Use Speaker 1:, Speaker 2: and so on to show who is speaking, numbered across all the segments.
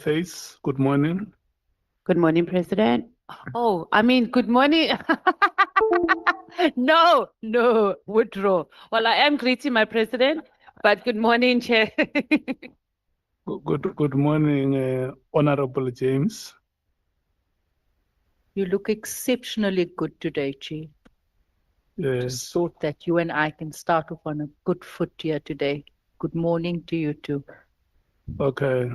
Speaker 1: Face, good morning.
Speaker 2: Good morning, President. Oh, I mean, good morning. No, withdraw. Well, I am greeting my president, but good morning, Chair.
Speaker 1: Good morning, Honorable James.
Speaker 3: You look exceptionally good today, Chair.
Speaker 1: Yes.
Speaker 3: Just thought that you and I can start off on a good foot here today. Good morning to you too.
Speaker 1: Okay.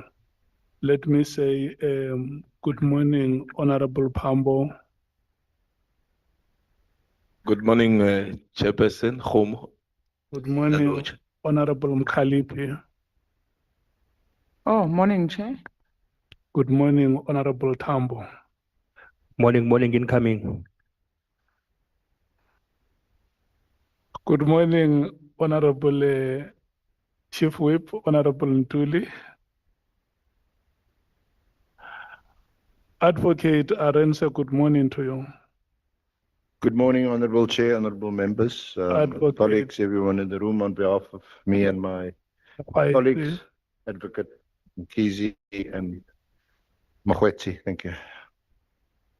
Speaker 1: Let me say good morning, Honorable Pambo.
Speaker 4: Good morning, Chairperson Home.
Speaker 1: Good morning, Honorable Mkhalipi.
Speaker 5: Oh, morning, Chair.
Speaker 1: Good morning, Honorable Tambo.
Speaker 6: Morning, incoming.
Speaker 1: Good morning, Honorable Chief Whip, Honorable Ntuli. Advocate Arense, good morning to you.
Speaker 7: Good morning, Honorable Chair, honorable members,
Speaker 1: Advocate.
Speaker 7: colleagues, everyone in the room. On behalf of me and my colleagues, Advocate Mkhize and Mokhwetsi, thank you.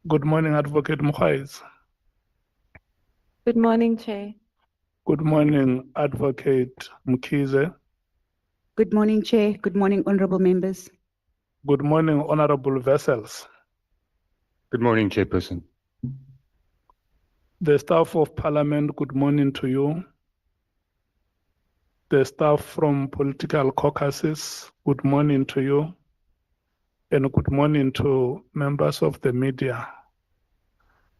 Speaker 1: Good morning, Advocate Mukhwaiz.
Speaker 8: Good morning, Chair.
Speaker 1: Good morning, Advocate Mkhize.
Speaker 9: Good morning, Chair. Good morning, honorable members.
Speaker 1: Good morning, Honorable Vessels.
Speaker 6: Good morning, Chairperson.
Speaker 1: The staff of Parliament, good morning to you. The staff from political caucuses, good morning to you. And good morning to members of the media.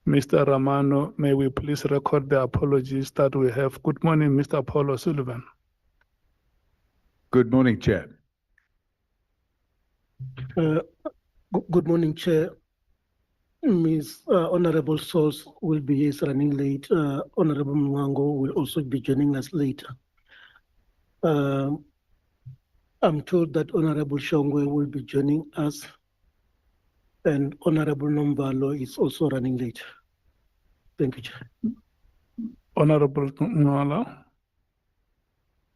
Speaker 1: Mr. Ramano, may we please record the apologies that we have. Good morning, Mr. Paul O'Sullivan.
Speaker 10: Good morning, Chair.
Speaker 11: Good morning, Chair. Ms. Honorable Souls will be running late. Honorable Mwango will also be joining us later. I'm told that Honorable Shongwe will be joining us, and Honorable Nomvalo is also running late. Thank you, Chair.
Speaker 1: Honorable Nhlanhla.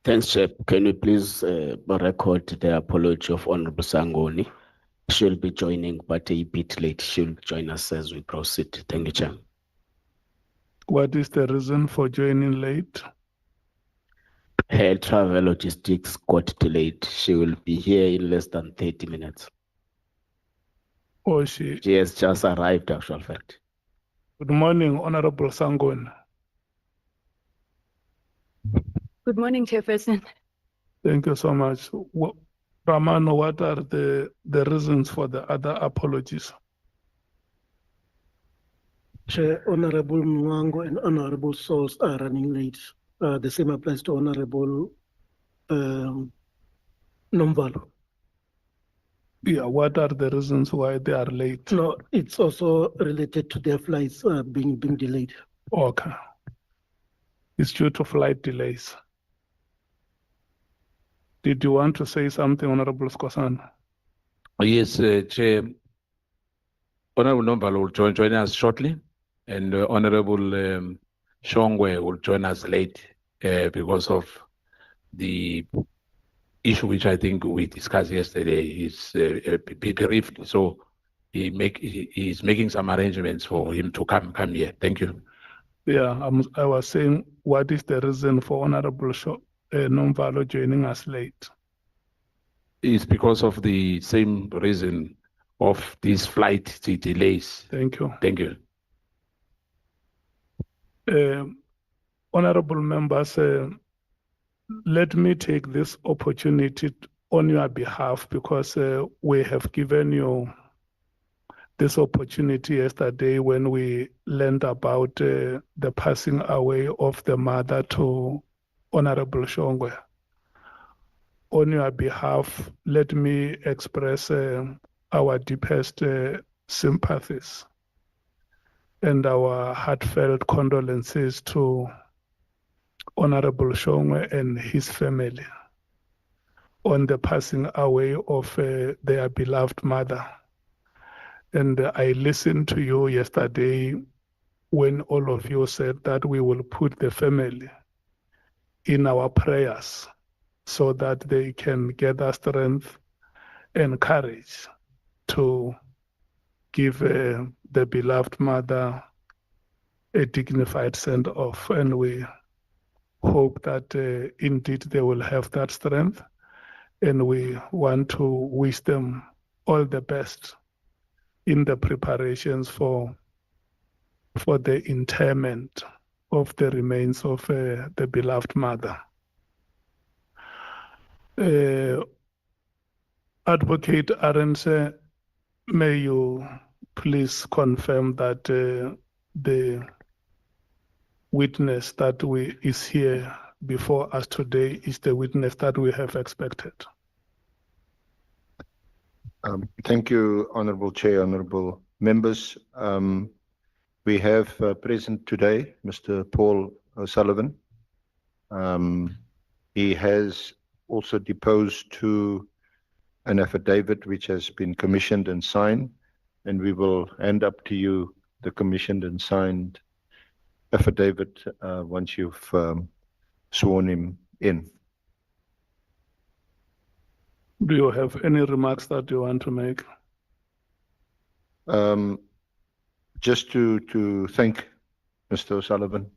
Speaker 12: Thanks, Chair. Can we please record the apology of Honorable Sangoni? She'll be joining, but a bit late. She'll join us as we proceed. Thank you, Chair.
Speaker 1: What is the reason for joining late?
Speaker 12: Her travel logistics got delayed. She will be here in less than 30 minutes.
Speaker 1: Oh, she
Speaker 12: has just arrived, actual fact.
Speaker 1: Good morning, Honorable Sangoni.
Speaker 8: Good morning, Chairperson.
Speaker 1: Thank you so much. Ramano, what are the reasons for the other apologies?
Speaker 11: Chair, Honorable Mwango and Honorable Souls are running late. The same applies to Honorable Nomvalo.
Speaker 1: Yeah, what are the reasons why they are late?
Speaker 11: No, it's also related to their flights being delayed.
Speaker 1: Okay. It's due to flight delays. Did you want to say something, Honorable Skosana?
Speaker 10: Yes, Chair. Honorable Nombalo will join us shortly, and Honorable Shongwe will join us late because of the issue which I think we discussed yesterday. Is briefed, so he's making some arrangements for him to come here. Thank you.
Speaker 1: Yeah, I was saying, what is the reason for Honorable Nomvalo joining us late?
Speaker 10: It's because of the same reason of these flight delays.
Speaker 1: Thank you.
Speaker 10: Thank you.
Speaker 1: Honorable members, let me take this opportunity on your behalf because we have given you this opportunity yesterday when we learned about the passing away of the mother to Honorable Shongwe. On your behalf, let me express our deepest sympathies and our heartfelt condolences to Honorable Shongwe and his family on the passing away of their beloved mother. And I listened to you yesterday when all of you said that we will put the family in our prayers so that they can gather strength and courage to give the beloved mother a dignified send-off, and we hope that indeed they will have that strength, and we want to wish them all the best in the preparations for the interment of the remains of the beloved mother. Advocate Arendse, may you please confirm that the witness that is here before us today is the witness that we have expected?
Speaker 7: Thank you, Honorable Chair, honorable members. We have present today Mr. Paul O'Sullivan. He has also deposed to an affidavit which has been commissioned and signed, and we will hand up to you the commissioned and signed affidavit once you've sworn him in.
Speaker 1: Do you have any remarks that you want to make?
Speaker 7: Just to thank Mr. O'Sullivan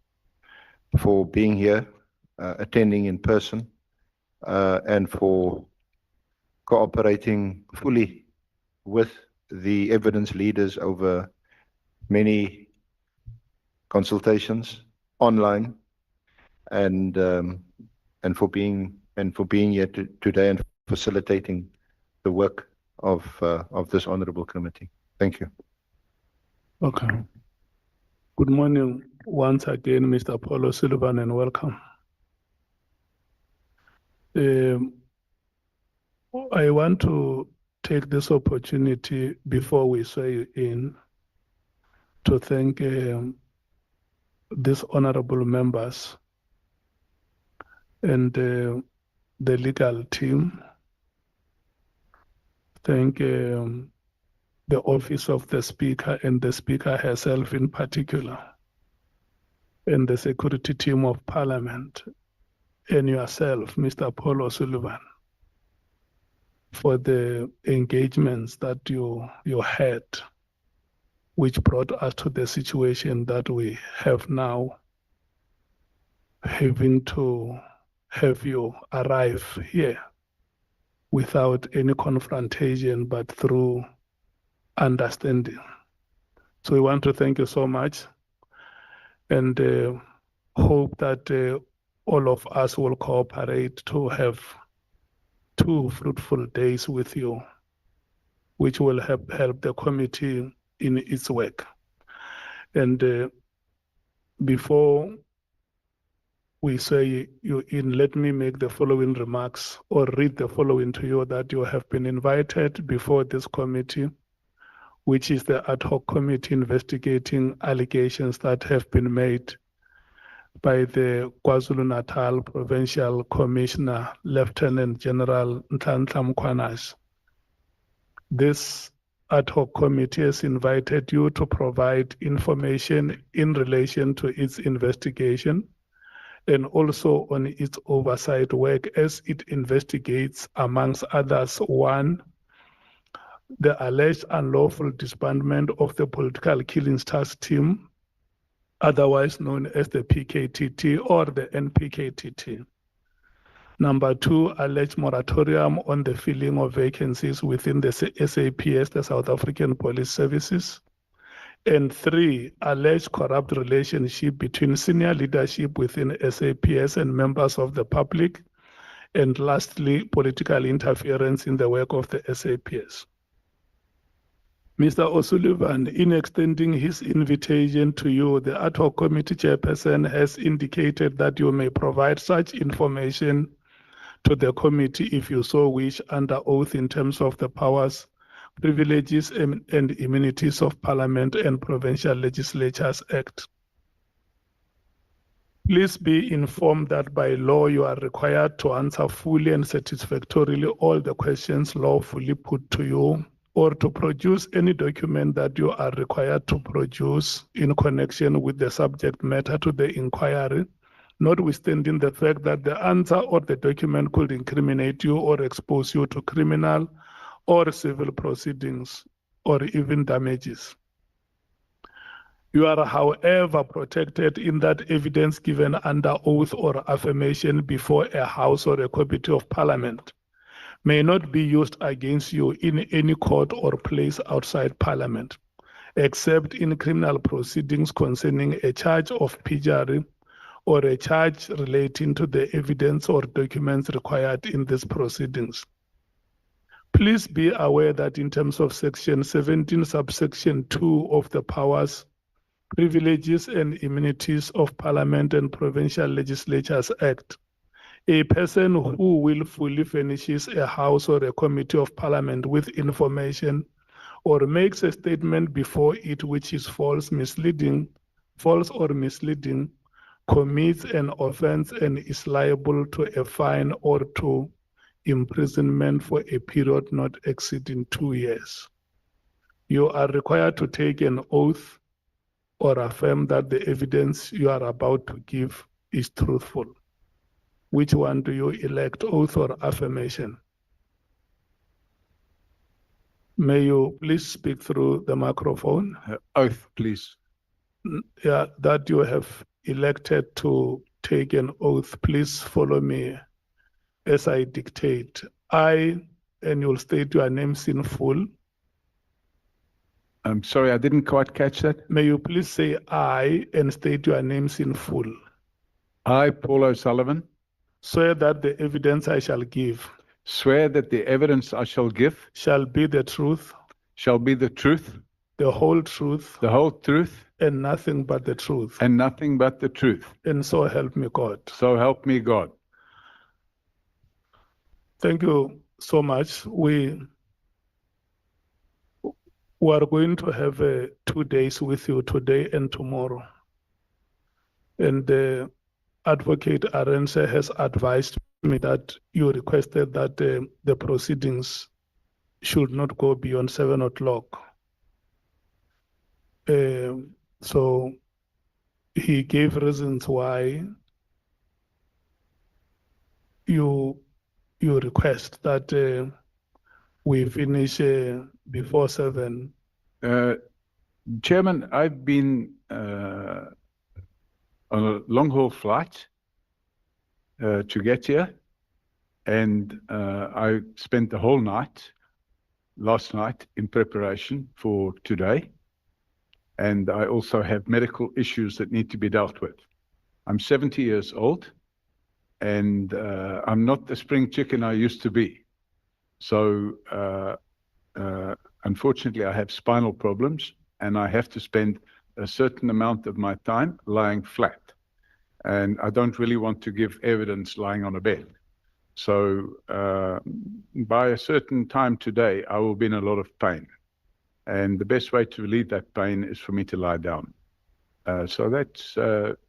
Speaker 7: for being here, attending in person, and for cooperating fully with the evidence leaders over many consultations online, and for being here today and facilitating the work of this honorable committee. Thank you.
Speaker 1: Okay. Good morning once again, Mr. Paul O'Sullivan, and welcome. I want to take this opportunity before we swear you in to thank these honorable members and the legal team. Thank the office of the Speaker and the Speaker herself in particular, and the security team of Parliament, and yourself, Mr. Paul O'Sullivan, for the engagements that you had, which brought us to the situation that we have now, having to have you arrive here without any confrontation, but through understanding. So we want to thank you so much, and hope that all of us will cooperate to have 2 fruitful days with you, which will help the committee in its work. And before we say you in, let me make the following remarks or read the following to you, that you have been invited before this committee, which is the ad hoc committee investigating allegations that have been made by the KwaZulu-Natal Provincial Commissioner, Lieutenant General Nhlanhla. This ad hoc committee has invited you to provide information in relation to its investigation and also on its oversight work as it investigates, amongst others, 1, the alleged unlawful disbandment of the Political Killings Task Team, otherwise known as the PKTT or the NPKTT. Number 2, alleged moratorium on the filling of vacancies within the SAPS, the South African Police Services. And 3, alleged corrupt relationship between senior leadership within SAPS and members of the public. And lastly, political interference in the work of the SAPS. Mr. O'Sullivan, in extending his invitation to you, the ad hoc committee chairperson has indicated that you may provide such information to the committee if you so wish under oath in terms of the powers, privileges, and immunities of Parliament and Provincial Legislatures Act. Please be informed that by law you are required to answer fully and satisfactorily all the questions lawfully put to you, or to produce any document that you are required to produce in connection with the subject matter to the inquiry, notwithstanding the fact that the answer or the document could incriminate you or expose you to criminal or civil proceedings, or even damages. You are, however, protected in that evidence given under oath or affirmation before a House or a Committee of Parliament may not be used against you in any court or place outside Parliament, except in criminal proceedings concerning a charge of perjury or a charge relating to the evidence or documents required in these proceedings. Please be aware that in terms of Section 17, subsection 2 of the Powers, Privileges and Immunities of Parliament and Provincial Legislatures Act, a person who willfully furnishes a House or a Committee of Parliament with information or makes a statement before it which is false or misleading, commits an offense and is liable to a fine or to imprisonment for a period not exceeding 2 years. You are required to take an oath or affirm that the evidence you are about to give is truthful. Which one do you elect, oath or affirmation? May you please speak through the microphone?
Speaker 5: Oath, please.
Speaker 1: Yeah, that you have elected to take an oath. Please follow me as I dictate. I, and you'll state your names in full.
Speaker 5: I'm sorry, I didn't quite catch that.
Speaker 1: May you please say I and state your names in full.
Speaker 5: I, Paul O'Sullivan,
Speaker 1: swear that the evidence I shall give
Speaker 5: swear that the evidence I shall give
Speaker 1: shall be the truth,
Speaker 5: shall be the truth,
Speaker 1: the whole truth, and nothing but the truth.
Speaker 5: and nothing but the truth.
Speaker 1: And so help me God.
Speaker 5: So help me God.
Speaker 1: Thank you so much. We are going to have 2 days with you today and tomorrow. And Advocate Arendse has advised me that you requested that the proceedings should not go beyond 7 o'clock. So he gave reasons why you request that we finish before 7.
Speaker 5: Chairman, I've been on a long-haul flight to get here, and I spent the whole night, last night, in preparation for today. And I also have medical issues that need to be dealt with. I'm 70 years old, and I'm not the spring chicken I used to be. So unfortunately, I have spinal problems, and I have to spend a certain amount of my time lying flat. And I don't really want to give evidence lying on a bed. So by a certain time today, I will be in a lot of pain. And the best way to relieve that pain is for me to lie down. So that's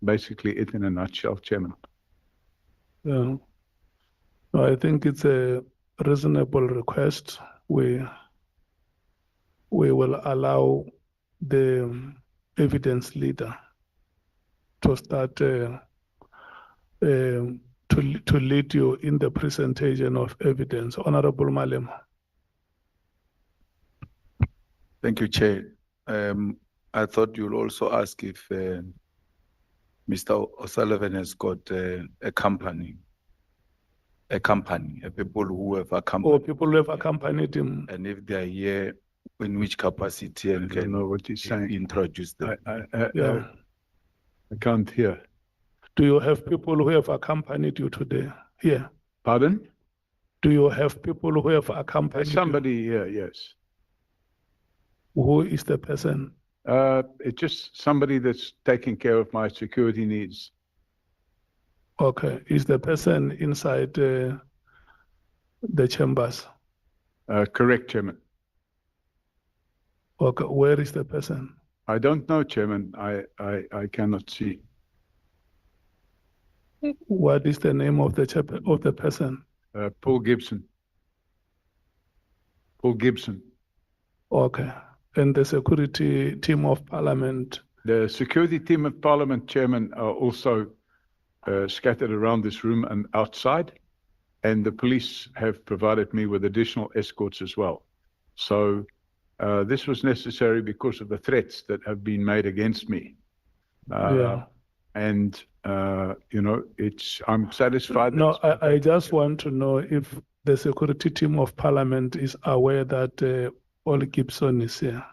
Speaker 5: basically it in a nutshell, Chairman.
Speaker 1: Yeah. I think it's a reasonable request. We will allow the evidence leader to start to lead you in the presentation of evidence. Honorable Malema.
Speaker 13: Thank you, Chair. I thought you'll also ask if Mr. O'Sullivan has got a company, people who have accompanied.
Speaker 1: Or people who have accompanied him.
Speaker 13: And if they are here, in which capacity, and
Speaker 5: I don't know what he's saying.
Speaker 13: Introduce them.
Speaker 5: I can't hear.
Speaker 1: Do you have people who have accompanied you today here?
Speaker 5: Pardon?
Speaker 1: Do you have people who have accompanied
Speaker 5: somebody here, yes.
Speaker 1: Who is the person?
Speaker 5: It's just somebody that's taking care of my security needs.
Speaker 1: Okay. Is the person inside the chambers?
Speaker 5: Correct, Chairman.
Speaker 1: Okay. Where is the person?
Speaker 5: I don't know, Chairman. I cannot see.
Speaker 1: What is the name of the person?
Speaker 5: Paul Gibson. Paul Gibson.
Speaker 1: Okay. And the security team of Parliament?
Speaker 5: The security team of Parliament, Chairman, are also scattered around this room and outside. and the police have provided me with additional escorts as well. So this was necessary because of the threats that have been made against me. And I'm satisfied.
Speaker 1: No, I just want to know if the security team of Parliament is aware that Oli Gibson is here.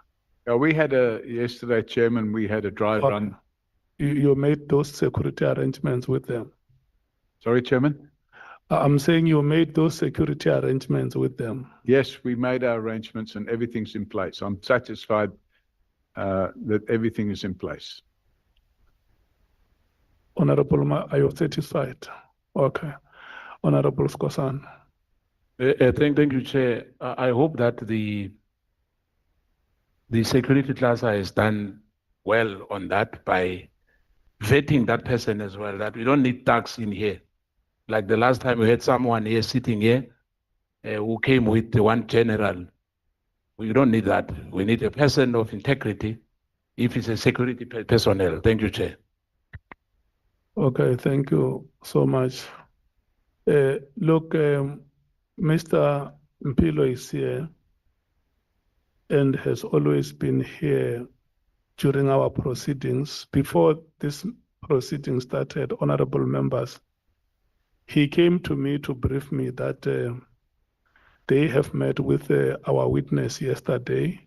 Speaker 5: We had yesterday, Chairman, we had a dry run.
Speaker 1: You made those security arrangements with them.
Speaker 5: Sorry, Chairman?
Speaker 1: I'm saying you made those security arrangements with them.
Speaker 5: Yes, we made our arrangements and everything's in place. I'm satisfied that everything is in place.
Speaker 1: Honorable, are you satisfied? Okay. Honorable Skosan.
Speaker 10: Thank you, Chair. I hope that the security cluster has done well on that by vetting that person as well, that we don't need thugs in here. Like the last time we had someone here sitting here who came with the one general. We don't need that. We need a person of integrity if it's a security personnel. Thank you, Chair.
Speaker 1: Okay, thank you so much. Look, Mr. Mpilo is here and has always been here during our proceedings. Before this proceeding started, honorable members, he came to me to brief me that they have met with our witness yesterday.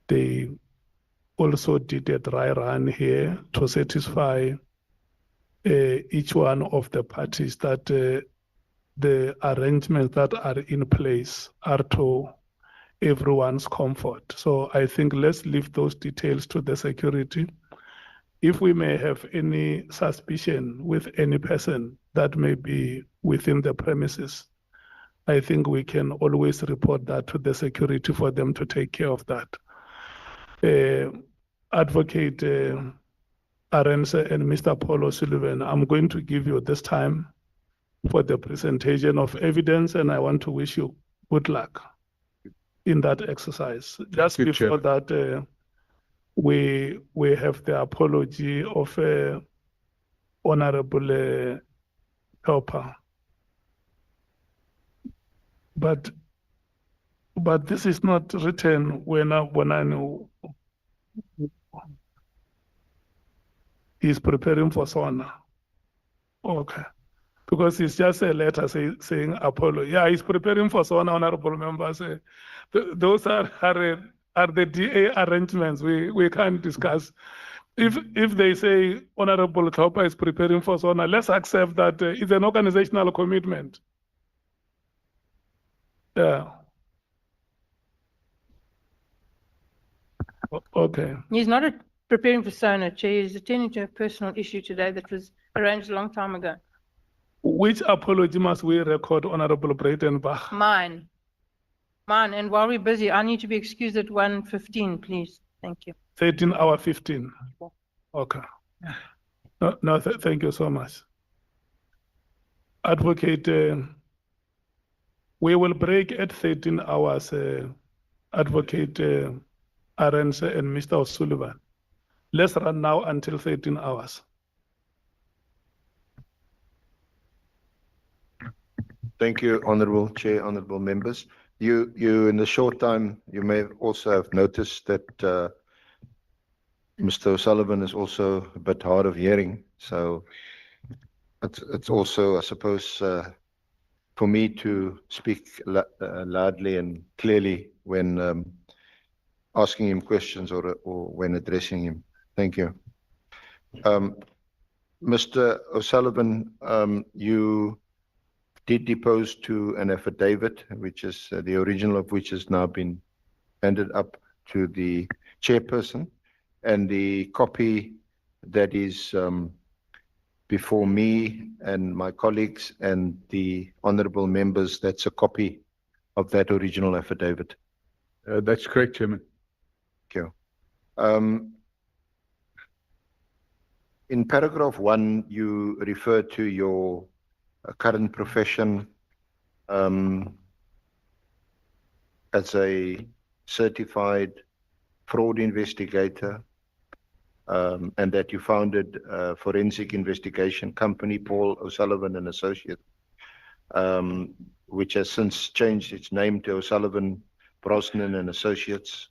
Speaker 1: They also did a dry run here to satisfy each one of the parties that the arrangements that are in place are to everyone's comfort. So I think let's leave those details to the security. If we may have any suspicion with any person that may be within the premises, I think we can always report that to the security for them to take care of that. Advocate Arendse and Mr. Paul O'Sullivan, I'm going to give you this time for the presentation of evidence, and I want to wish you good luck in that exercise. Just before that, we have the apology of Honorable Helper. But this is not written when I know he's preparing for SONA. Okay. Because it's just a letter saying Apollo. Yeah, he's preparing for SONA, honorable members. Those are the DA arrangements. We can't discuss. If they say Honorable Topa is preparing for SONA, let's accept that it's an organizational commitment. Yeah. Okay.
Speaker 14: He's not preparing for SONA, Chair. He's attending to a personal issue today that was arranged a long time ago.
Speaker 1: Which apology must we record, Honorable Breitenbach?
Speaker 14: Mine. And while we're busy, I need to be excused at 1:15, please. Thank you.
Speaker 1: 13:15. Okay. No, thank you so much. Advocate, we will break at 13 hours. Advocate Arendse and Mr. O'Sullivan. Let's run now until 13 hours.
Speaker 7: Thank you, Honorable Chair, Honorable Members. You in the short time, you may also have noticed that Mr. O'Sullivan is also a bit hard of hearing. So it's also, I suppose, for me to speak loudly and clearly when asking him questions or when addressing him. Thank you. Mr. O'Sullivan, you did depose to an affidavit, which is the original of which has now been handed up to the chairperson, and the copy that is before me and my colleagues and the honorable members, that's a copy of that original affidavit.
Speaker 5: That's correct, Chairman.
Speaker 7: Thank you. In paragraph 1, you refer to your current profession as a certified fraud investigator, and that you founded a forensic investigation company, Paul O'Sullivan and Associates. which has since changed its name to O'Sullivan, Brosnan and Associates.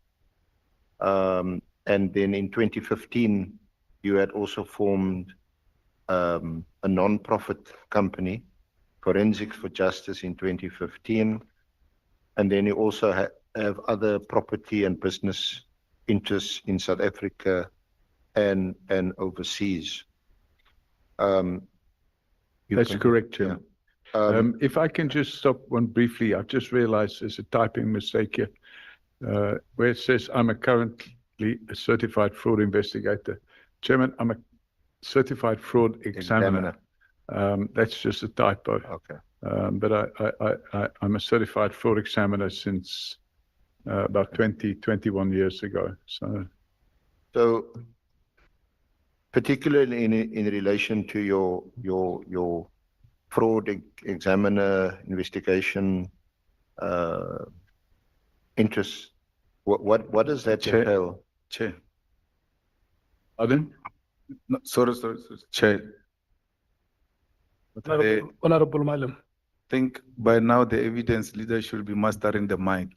Speaker 7: And then in 2015, you had also formed a non-profit company, Forensics for Justice, in 2015. And then you also have other property and business interests in South Africa and overseas.
Speaker 5: That's correct, Chairman. If I can just stop one briefly, I've just realized there's a typing mistake here. Where it says I'm currently a certified fraud investigator. Chairman, I'm a certified fraud examiner. That's just a typo.
Speaker 7: Okay.
Speaker 5: But I'm a certified fraud examiner since about 21 years ago.
Speaker 7: So particularly in relation to your fraud examiner investigation interests, what does that entail?
Speaker 13: Chair.
Speaker 5: Pardon?
Speaker 13: No, sorry, Chair.
Speaker 1: Honorable Malam.
Speaker 13: I think by now the evidence leader should be mastering the mic.